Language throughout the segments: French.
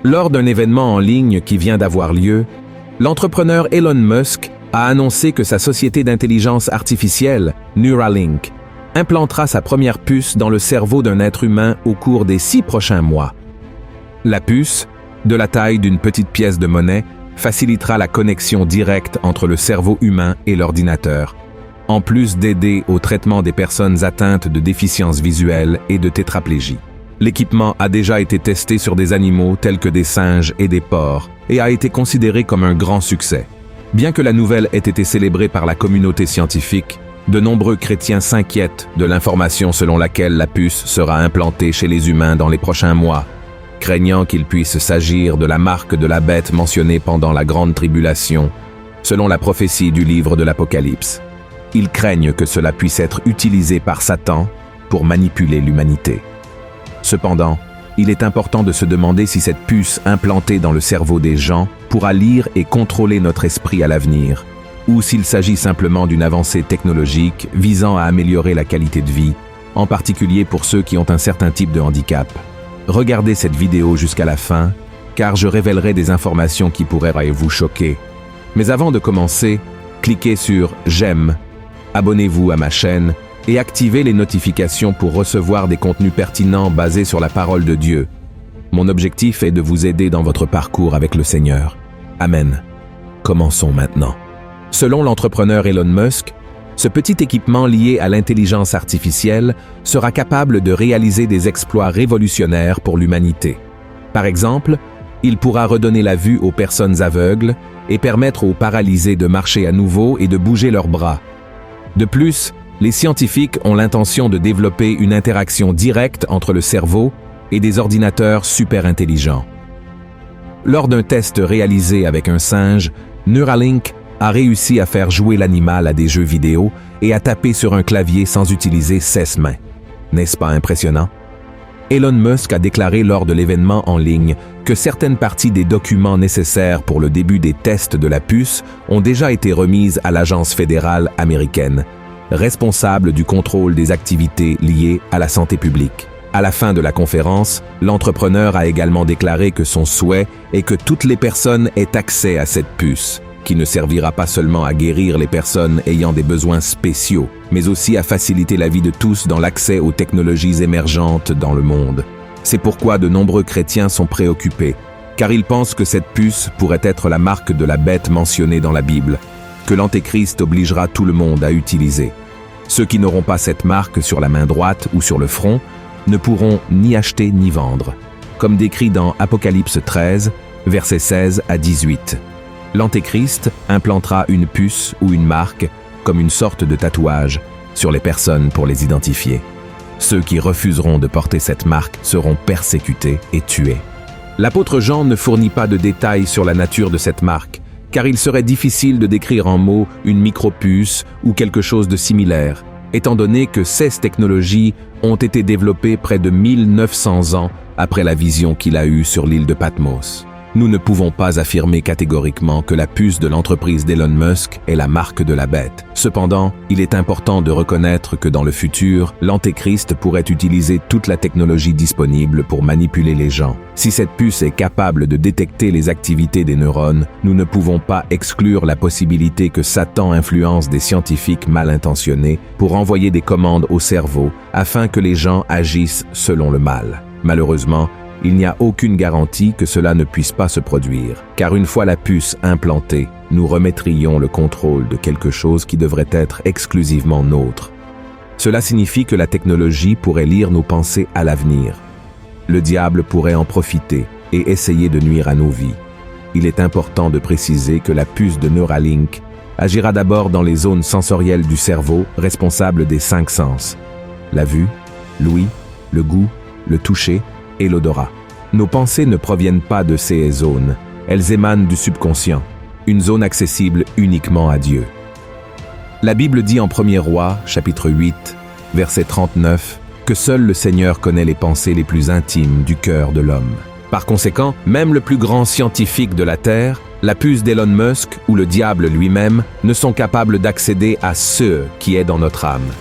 Lors d'un événement en ligne qui vient d'avoir lieu, l'entrepreneur Elon Musk a annoncé que sa société d'intelligence artificielle, Neuralink, implantera sa première puce dans le cerveau d'un être humain au cours des 6 prochains mois. La puce, de la taille d'une petite pièce de monnaie, facilitera la connexion directe entre le cerveau humain et l'ordinateur, en plus d'aider au traitement des personnes atteintes de déficience visuelle et de tétraplégie. L'équipement a déjà été testé sur des animaux tels que des singes et des porcs et a été considéré comme un grand succès. Bien que la nouvelle ait été célébrée par la communauté scientifique, de nombreux chrétiens s'inquiètent de l'information selon laquelle la puce sera implantée chez les humains dans les prochains mois, craignant qu'il puisse s'agir de la marque de la bête mentionnée pendant la grande tribulation, selon la prophétie du livre de l'Apocalypse. Ils craignent que cela puisse être utilisé par Satan pour manipuler l'humanité. Cependant, il est important de se demander si cette puce implantée dans le cerveau des gens pourra lire et contrôler notre esprit à l'avenir, ou s'il s'agit simplement d'une avancée technologique visant à améliorer la qualité de vie, en particulier pour ceux qui ont un certain type de handicap. Regardez cette vidéo jusqu'à la fin, car je révélerai des informations qui pourraient vous choquer. Mais avant de commencer, cliquez sur « J'aime », abonnez-vous à ma chaîne et activez les notifications pour recevoir des contenus pertinents basés sur la parole de Dieu. Mon objectif est de vous aider dans votre parcours avec le Seigneur. Amen. Commençons maintenant. Selon l'entrepreneur Elon Musk, ce petit équipement lié à l'intelligence artificielle sera capable de réaliser des exploits révolutionnaires pour l'humanité. Par exemple, il pourra redonner la vue aux personnes aveugles et permettre aux paralysés de marcher à nouveau et de bouger leurs bras. De plus, les scientifiques ont l'intention de développer une interaction directe entre le cerveau et des ordinateurs super intelligents. Lors d'un test réalisé avec un singe, Neuralink a réussi à faire jouer l'animal à des jeux vidéo et à taper sur un clavier sans utiliser 16 mains. N'est-ce pas impressionnant? Elon Musk a déclaré lors de l'événement en ligne que certaines parties des documents nécessaires pour le début des tests de la puce ont déjà été remises à l'agence fédérale américaine, responsable du contrôle des activités liées à la santé publique. À la fin de la conférence, l'entrepreneur a également déclaré que son souhait est que toutes les personnes aient accès à cette puce, qui ne servira pas seulement à guérir les personnes ayant des besoins spéciaux, mais aussi à faciliter la vie de tous dans l'accès aux technologies émergentes dans le monde. C'est pourquoi de nombreux chrétiens sont préoccupés, car ils pensent que cette puce pourrait être la marque de la bête mentionnée dans la Bible, que l'Antéchrist obligera tout le monde à utiliser. Ceux qui n'auront pas cette marque sur la main droite ou sur le front ne pourront ni acheter ni vendre, comme décrit dans Apocalypse 13, versets 16 à 18. L'Antéchrist implantera une puce ou une marque, comme une sorte de tatouage, sur les personnes pour les identifier. Ceux qui refuseront de porter cette marque seront persécutés et tués. L'apôtre Jean ne fournit pas de détails sur la nature de cette marque, car il serait difficile de décrire en mots une micropuce ou quelque chose de similaire, étant donné que ces technologies ont été développées près de 1900 ans après la vision qu'il a eue sur l'île de Patmos. Nous ne pouvons pas affirmer catégoriquement que la puce de l'entreprise d'Elon Musk est la marque de la bête. Cependant, il est important de reconnaître que dans le futur, l'Antéchrist pourrait utiliser toute la technologie disponible pour manipuler les gens. Si cette puce est capable de détecter les activités des neurones, nous ne pouvons pas exclure la possibilité que Satan influence des scientifiques mal intentionnés pour envoyer des commandes au cerveau afin que les gens agissent selon le mal. Malheureusement, il n'y a aucune garantie que cela ne puisse pas se produire, car une fois la puce implantée, nous remettrions le contrôle de quelque chose qui devrait être exclusivement nôtre. Cela signifie que la technologie pourrait lire nos pensées à l'avenir. Le diable pourrait en profiter et essayer de nuire à nos vies. Il est important de préciser que la puce de Neuralink agira d'abord dans les zones sensorielles du cerveau responsables des 5 sens: la vue, l'ouïe, le goût, le toucher et l'odorat. Nos pensées ne proviennent pas de ces zones, elles émanent du subconscient, une zone accessible uniquement à Dieu. La Bible dit en 1er Rois, chapitre 8, verset 39, que seul le Seigneur connaît les pensées les plus intimes du cœur de l'homme. Par conséquent, même le plus grand scientifique de la Terre, la puce d'Elon Musk ou le diable lui-même ne sont capables d'accéder à ce qui est dans notre âme.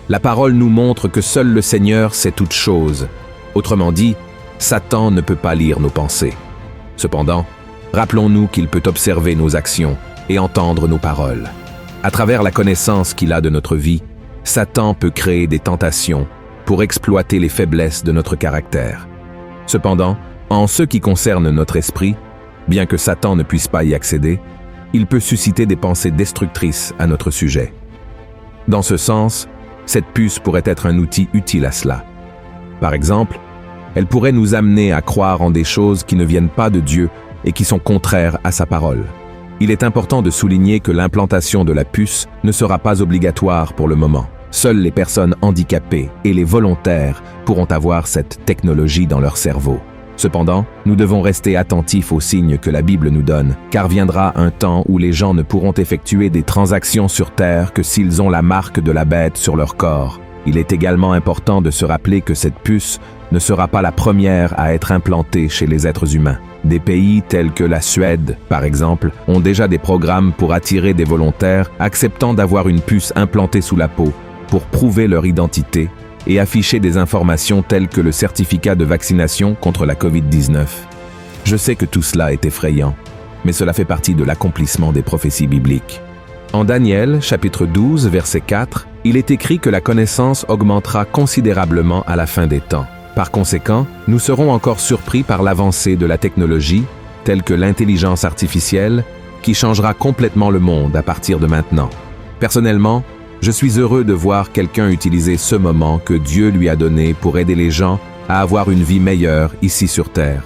La parole nous montre que seul le Seigneur sait toutes choses. Autrement dit, Satan ne peut pas lire nos pensées. Cependant, rappelons-nous qu'il peut observer nos actions et entendre nos paroles. À travers la connaissance qu'il a de notre vie, Satan peut créer des tentations pour exploiter les faiblesses de notre caractère. Cependant, en ce qui concerne notre esprit, bien que Satan ne puisse pas y accéder, il peut susciter des pensées destructrices à notre sujet. Dans ce sens, cette puce pourrait être un outil utile à cela. Par exemple, elle pourrait nous amener à croire en des choses qui ne viennent pas de Dieu et qui sont contraires à sa parole. Il est important de souligner que l'implantation de la puce ne sera pas obligatoire pour le moment. Seules les personnes handicapées et les volontaires pourront avoir cette technologie dans leur cerveau. Cependant, nous devons rester attentifs aux signes que la Bible nous donne, car viendra un temps où les gens ne pourront effectuer des transactions sur Terre que s'ils ont la marque de la bête sur leur corps. Il est également important de se rappeler que cette puce ne sera pas la première à être implantée chez les êtres humains. Des pays tels que la Suède, par exemple, ont déjà des programmes pour attirer des volontaires acceptant d'avoir une puce implantée sous la peau pour prouver leur identité et afficher des informations telles que le certificat de vaccination contre la COVID-19. Je sais que tout cela est effrayant, mais cela fait partie de l'accomplissement des prophéties bibliques. En Daniel, chapitre 12, verset 4, il est écrit que la connaissance augmentera considérablement à la fin des temps. Par conséquent, nous serons encore surpris par l'avancée de la technologie, telle que l'intelligence artificielle, qui changera complètement le monde à partir de maintenant. Personnellement, je suis heureux de voir quelqu'un utiliser ce moment que Dieu lui a donné pour aider les gens à avoir une vie meilleure ici sur Terre.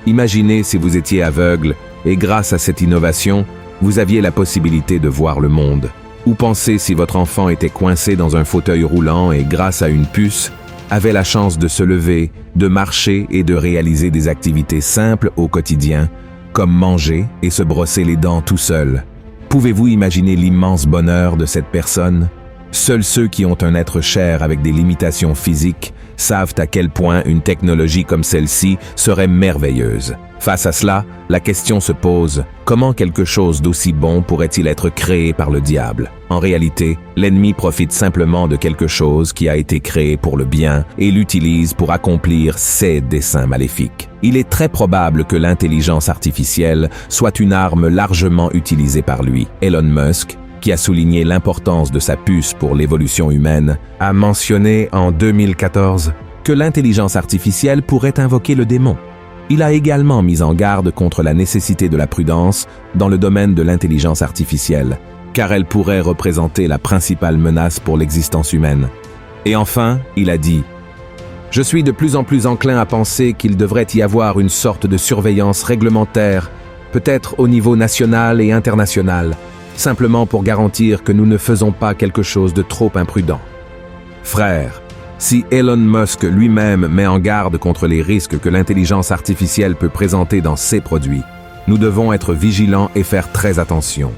Imaginez si vous étiez aveugle et grâce à cette innovation, vous aviez la possibilité de voir le monde. Ou pensez si votre enfant était coincé dans un fauteuil roulant et grâce à une puce, avait la chance de se lever, de marcher et de réaliser des activités simples au quotidien, comme manger et se brosser les dents tout seul. Pouvez-vous imaginer l'immense bonheur de cette personne? Seuls ceux qui ont un être cher avec des limitations physiques savent à quel point une technologie comme celle-ci serait merveilleuse. Face à cela, la question se pose, comment quelque chose d'aussi bon pourrait-il être créé par le diable? En réalité, l'ennemi profite simplement de quelque chose qui a été créé pour le bien et l'utilise pour accomplir ses desseins maléfiques. Il est très probable que l'intelligence artificielle soit une arme largement utilisée par lui. Elon Musk, qui a souligné l'importance de sa puce pour l'évolution humaine, a mentionné en 2014 que l'intelligence artificielle pourrait invoquer le démon. Il a également mis en garde contre la nécessité de la prudence dans le domaine de l'intelligence artificielle, car elle pourrait représenter la principale menace pour l'existence humaine. Et enfin, il a dit « Je suis de plus en plus enclin à penser qu'il devrait y avoir une sorte de surveillance réglementaire, peut-être au niveau national et international, simplement pour garantir que nous ne faisons pas quelque chose de trop imprudent. » Frères, si Elon Musk lui-même met en garde contre les risques que l'intelligence artificielle peut présenter dans ses produits, nous devons être vigilants et faire très attention.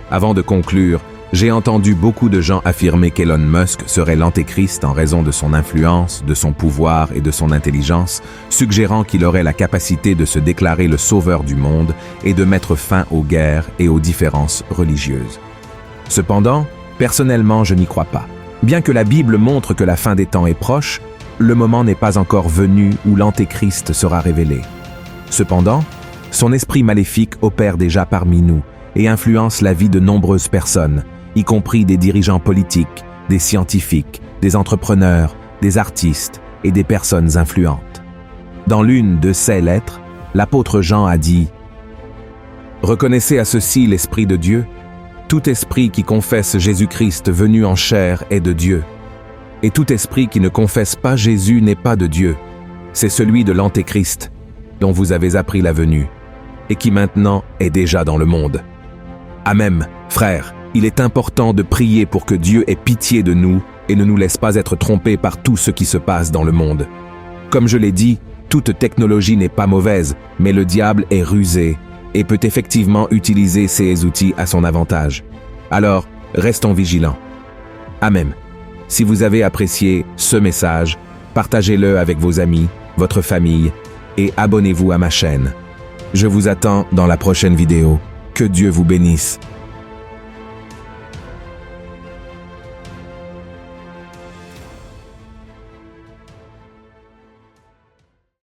Avant de conclure, j'ai entendu beaucoup de gens affirmer qu'Elon Musk serait l'antéchrist en raison de son influence, de son pouvoir et de son intelligence, suggérant qu'il aurait la capacité de se déclarer le sauveur du monde et de mettre fin aux guerres et aux différences religieuses. Cependant, personnellement, je n'y crois pas. Bien que la Bible montre que la fin des temps est proche, le moment n'est pas encore venu où l'antéchrist sera révélé. Cependant, son esprit maléfique opère déjà parmi nous et influence la vie de nombreuses personnes, y compris des dirigeants politiques, des scientifiques, des entrepreneurs, des artistes et des personnes influentes. Dans l'une de ses lettres, l'apôtre Jean a dit « Reconnaissez à ceci l'Esprit de Dieu. Tout esprit qui confesse Jésus-Christ venu en chair est de Dieu. Et tout esprit qui ne confesse pas Jésus n'est pas de Dieu. C'est celui de l'Antéchrist, dont vous avez appris la venue, et qui maintenant est déjà dans le monde. Amen, frères, il est important de prier pour que Dieu ait pitié de nous et ne nous laisse pas être trompés par tout ce qui se passe dans le monde. Comme je l'ai dit, toute technologie n'est pas mauvaise, mais le diable est rusé et peut effectivement utiliser ces outils à son avantage. Alors, restons vigilants. Amen. Si vous avez apprécié ce message, partagez-le avec vos amis, votre famille et abonnez-vous à ma chaîne. Je vous attends dans la prochaine vidéo. Que Dieu vous bénisse.